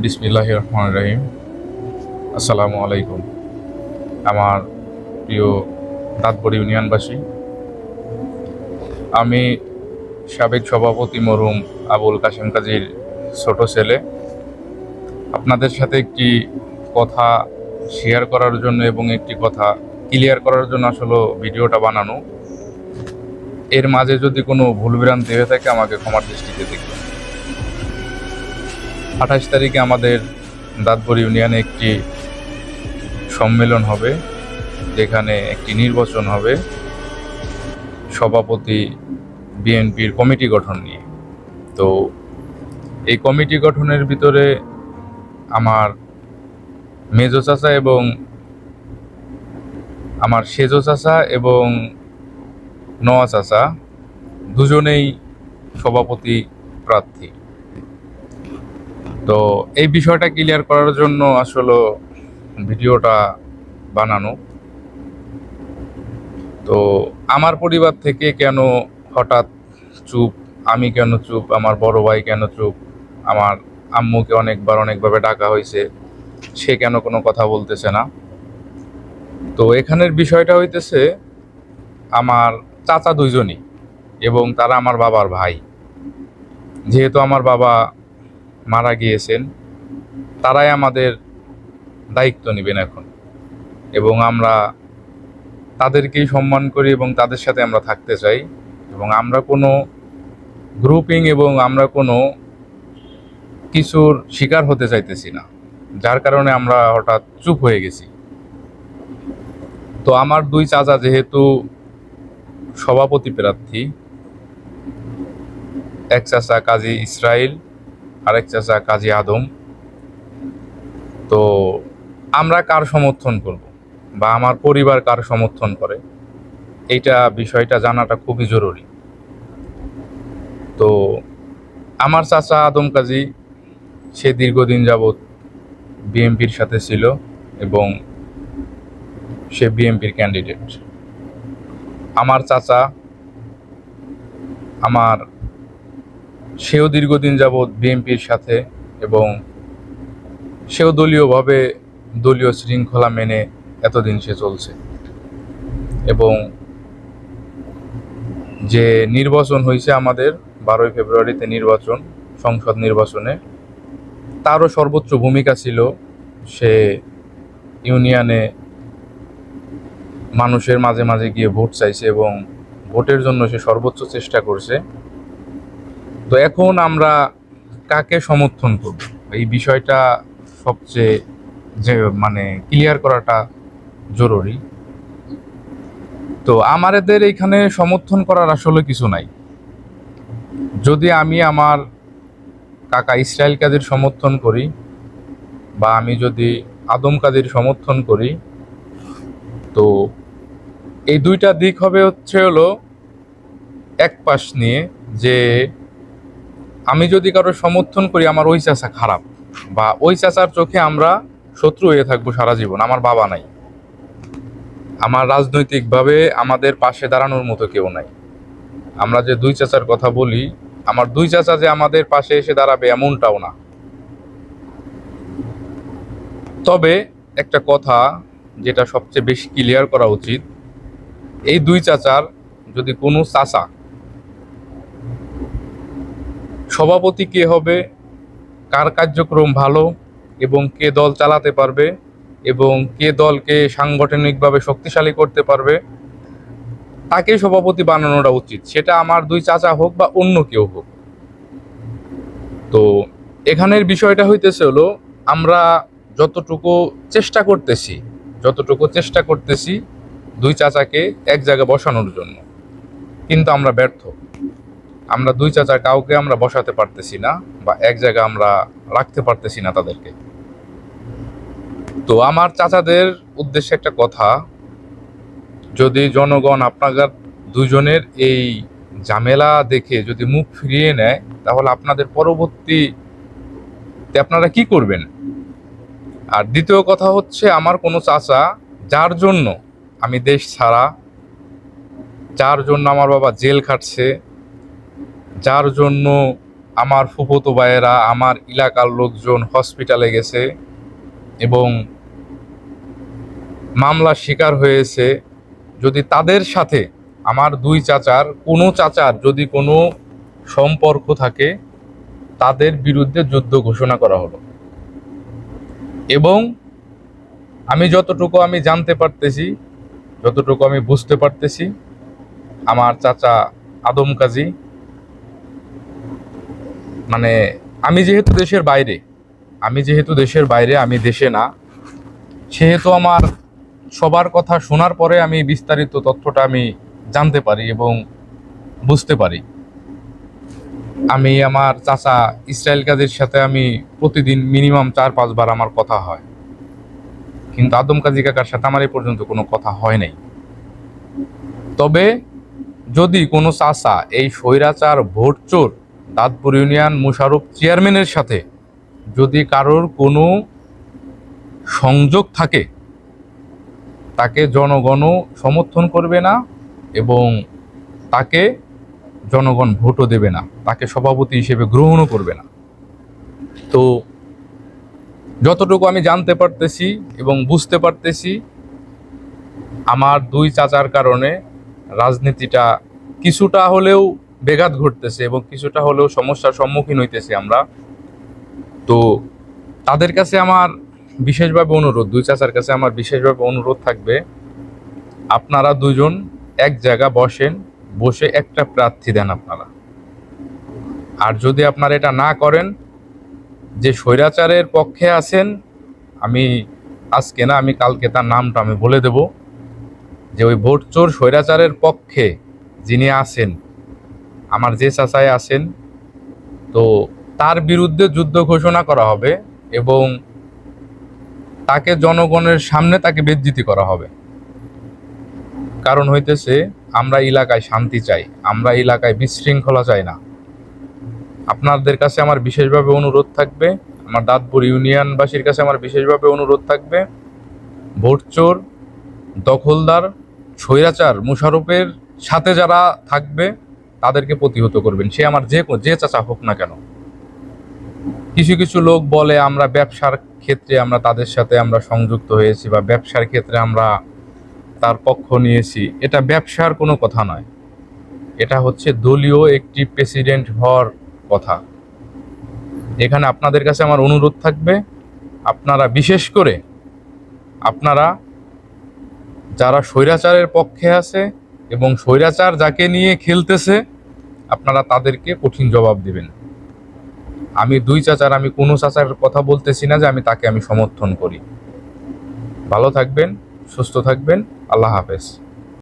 বিসমিল্লাহির রহমানির রহিম। আসসালামু আলাইকুম। আমার প্রিয় দাঁতবড় ইউনিয়নবাসী, আমি সাবেক সভাপতি মরহুম আবুল কাশেম কাজীর ছোট ছেলে। আপনাদের সাথে একটি কথা শেয়ার করার জন্য এবং একটি কথা ক্লিয়ার করার জন্য আসলে ভিডিওটা বানানো। এর মাঝে যদি কোনো ভুলভ্রান্তি হয়ে থাকে আমাকে ক্ষমার দৃষ্টিতে দেখবেন। 28 তারিখে আমাদের দাঁতবড় ইউনিয়নে একটি সম্মেলন হবে, যেখানে একটি নির্বাচন হবে সভাপতি বিএনপির কমিটি গঠন নিয়ে। তো এই কমিটি গঠনের ভিতরে আমার মেজো চাচা এবং আমার সেজো চাচা এবং নোয়া চাচা দুজনেই সভাপতি প্রার্থী। তো এই বিষয়টা ক্লিয়ার করার জন্য আসলে ভিডিওটা বানানো। তো আমার পরিবার থেকে কেন হঠাৎ চুপ, আমি কেন চুপ, আমার বড় ভাই কেন চুপ, আমার আম্মুকে অনেকভাবে ডাকা হয়েছে, সে কেন কোনো কথা বলতেছে না। তো এখানের বিষয়টা হইতেছে আমার চাচা দুইজনই এবং তারা আমার বাবার ভাই। যেহেতু আমার বাবা মারা গিয়েছেন, তারাই আমাদের দায়িত্ব নেবেন এখন, এবং আমরা তাদেরকেই সম্মান করি এবং তাদের সাথে আমরা থাকতে চাই, এবং আমরা কোনো গ্রুপিং এবং আমরা কোনো কিছুর শিকার হতে চাইতেছি না, যার কারণে আমরা হঠাৎ চুপ হয়ে গেছি। তো আমার দুই চাচা যেহেতু সভাপতি প্রার্থী, এক চাচা কাজী ইসরাইল, আরেক চাচা কাজী আদম, তো আমরা কার সমর্থন করব বা আমার পরিবার কার সমর্থন করে, এইটা বিষয়টা জানাটা খুবই জরুরি। তো আমার চাচা আদম কাজী, সে দীর্ঘদিন যাবৎ বিএনপির সাথে ছিল এবং সে বিএনপির ক্যান্ডিডেট। আমার চাচা আমার সেও দীর্ঘদিন যাবৎ বিএনপির সাথে এবং সেও দলীয়ভাবে দলীয় শৃঙ্খলা মেনে এতদিন সে চলছে। এবং যে নির্বাচন হয়েছে আমাদের 12ই ফেব্রুয়ারিতে নির্বাচন, সংসদ নির্বাচনে, তারও সর্বোচ্চ ভূমিকা ছিল। সে ইউনিয়নে মানুষের মাঝে মাঝে গিয়ে ভোট চাইছে এবং ভোটের জন্য সে সর্বোচ্চ চেষ্টা করছে। তো এখন আমরা কাকে সমর্থন করব, এই বিষয়টা সবচেয়ে যে ক্লিয়ার করাটা জরুরি। তো আমাদের এইখানে সমর্থন করার আসলে কিছু নাই। যদি আমি আমার কাকা ইসরায়েল কাদের সমর্থন করি বা আমি যদি আদম কাদের সমর্থন করি, তো এই দুইটা দিক হবে হলো এক পাশ নিয়ে, যে আমি যদি কারো সমর্থন করি আমার ওই চাচা খারাপ, বা ওই চাচার চোখে আমরা শত্রু হয়ে থাকবো সারা জীবন। আমার বাবা নাই, আমার রাজনৈতিকভাবে আমাদের পাশে দাঁড়ানোর মতো কেউ নাই। আমরা যে দুই চাচার কথা বলি, আমার দুই চাচা যে আমাদের পাশে এসে দাঁড়াবে এমনটাও না। তবে একটা কথা যেটা সবচেয়ে বেশি ক্লিয়ার করা উচিত, এই দুই চাচার যদি কোনো চাচা সভাপতি কে হবে, কার কার্যক্রম ভালো এবং কে দল চালাতে পারবে এবং কে দলকে সাংগঠনিকভাবে শক্তিশালী করতে পারবে, তাকে সভাপতি বানানোটা উচিত। সেটা আমার দুই চাচা হোক বা অন্য কেউ হোক। তো এখানের বিষয়টা হইতেছে হলো, আমরা যতটুকু চেষ্টা করতেছি দুই চাচাকে এক জায়গায় বসানোর জন্য, কিন্তু আমরা ব্যর্থ। আমরা দুই চাচা কাউকে আমরা বসাতে পারতেছি না বা এক জায়গায় আমরা রাখতে পারতেছি না তাদেরকে। তো আমার চাচাদের উদ্দেশ্যে একটা কথা, যদি জনগণ আপনাদের দুজনের এই ঝামেলা দেখে যদি মুখ ফিরিয়ে নেয়, তাহলে আপনাদের পরবর্তীতে আপনারা কি করবেন? আর দ্বিতীয় কথা হচ্ছে, আমার কোনো চাচা যার জন্য আমি দেশ ছাড়া, যার জন্য আমার বাবা জেল খাটছে, যার জন্য আমার ফুফাতো ভাইয়েরা, আমার এলাকার লোকজন হসপিটালে গেছে এবং মামলার শিকার হয়েছে, যদি তাদের সাথে আমার দুই চাচার যদি কোনো সম্পর্ক থাকে, তাদের বিরুদ্ধে যুদ্ধ ঘোষণা করা হলো। এবং আমি যতটুকু আমি জানতে পারতেছি, যতটুকু আমি বুঝতে পারতেছি, আমার চাচা আদম কাজী, মানে আমি যেহেতু দেশের বাইরে, আমি দেশে না, সেহেতু আমার সবার কথা শোনার পরে আমি বিস্তারিত তথ্যটা আমি জানতে পারি এবং বুঝতে পারি। আমি আমার চাচা ইসরায়েল কাজীর সাথে আমি প্রতিদিন মিনিমাম 4-5 বার আমার কথা হয়, কিন্তু আদম কাজী কাকার সাথে আমার এই পর্যন্ত কোনো কথা হয় নাই। তবে যদি কোনো চাচা এই স্বৈরাচার ভোটচোর দাঁতপুর ইউনিয়ন মোশাররফ চেয়ারম্যানের সাথে যদি কারোর কোনো সংযোগ থাকে, তাকে জনগণ সমর্থন করবে না এবং তাকে জনগণ ভোটও দেবে না, তাকে সভাপতি হিসেবে গ্রহণও করবে না। তো যতটুকু আমি জানতে পারতেছি এবং বুঝতে পারতেছি, আমার দুই চাচার কারণে রাজনীতিটা কিছুটা হলেও ব্যাঘাত ঘটতেছে এবং কিছুটা হলেও সমস্যার সম্মুখীন হইতেছি আমরা। তো তাদের কাছে আমার বিশেষভাবে অনুরোধ, দুই চাচার কাছে আমার বিশেষভাবে অনুরোধ থাকবে, আপনারা দুজন এক জায়গা বসে একটা প্রার্থী দেন আপনারা। আর যদি আপনারা এটা না করেন, যে স্বৈরাচারের পক্ষে আছেন, আমি আজকে না, আমি কালকে তার নামটা আমি বলে দেব, যে ওই ভোটচোর স্বৈরাচারের পক্ষে যিনি আছেন, আমার যে চাচাই আছেন, তো তার বিরুদ্ধে যুদ্ধ ঘোষণা করা হবে এবং তাকে জনগণের সামনে তাকে বেইজ্জতি করা হবে। কারণ হইতেছে, আমরা এলাকায় শান্তি চাই, আমরা এলাকায় বিশৃঙ্খলা চাই না। আপনাদের কাছে আমার বিশেষভাবে অনুরোধ থাকবে, আমার দাঁতপুর ইউনিয়নবাসীর কাছে আমার বিশেষভাবে অনুরোধ থাকবে, ভোটচোর, দখলদার, স্বৈরাচার মোশাররফের সাথে যারা থাকবে তাদেরকে প্রতিহত করবেন, সে আমার যে চাচা হোক না কেন। কিছু কিছু লোক বলে আমরা ব্যবসার ক্ষেত্রে আমরা তাদের সাথে আমরা সংযুক্ত হয়েছি বা ব্যবসার ক্ষেত্রে আমরা তার পক্ষ নিয়েছি। এটা ব্যবসার কোনো কথা নয়, এটা হচ্ছে দলীয় একটি প্রেসিডেন্ট হওয়ার কথা। এখানে আপনাদের কাছে আমার অনুরোধ থাকবে, আপনারা বিশেষ করে আপনারা যারা স্বৈরাচারের পক্ষে আছে এবং স্বৈরাচার যাকে নিয়ে খেলতেছে, আপনারা তাদেরকে কঠিন জবাব দিবেন। আমি দুই চাচার, আমি কোনো চাচার কথা বলতেছি না যে আমি তাকে আমি সমর্থন করি। ভালো থাকবেন, সুস্থ থাকবেন, আল্লাহ হাফেজ।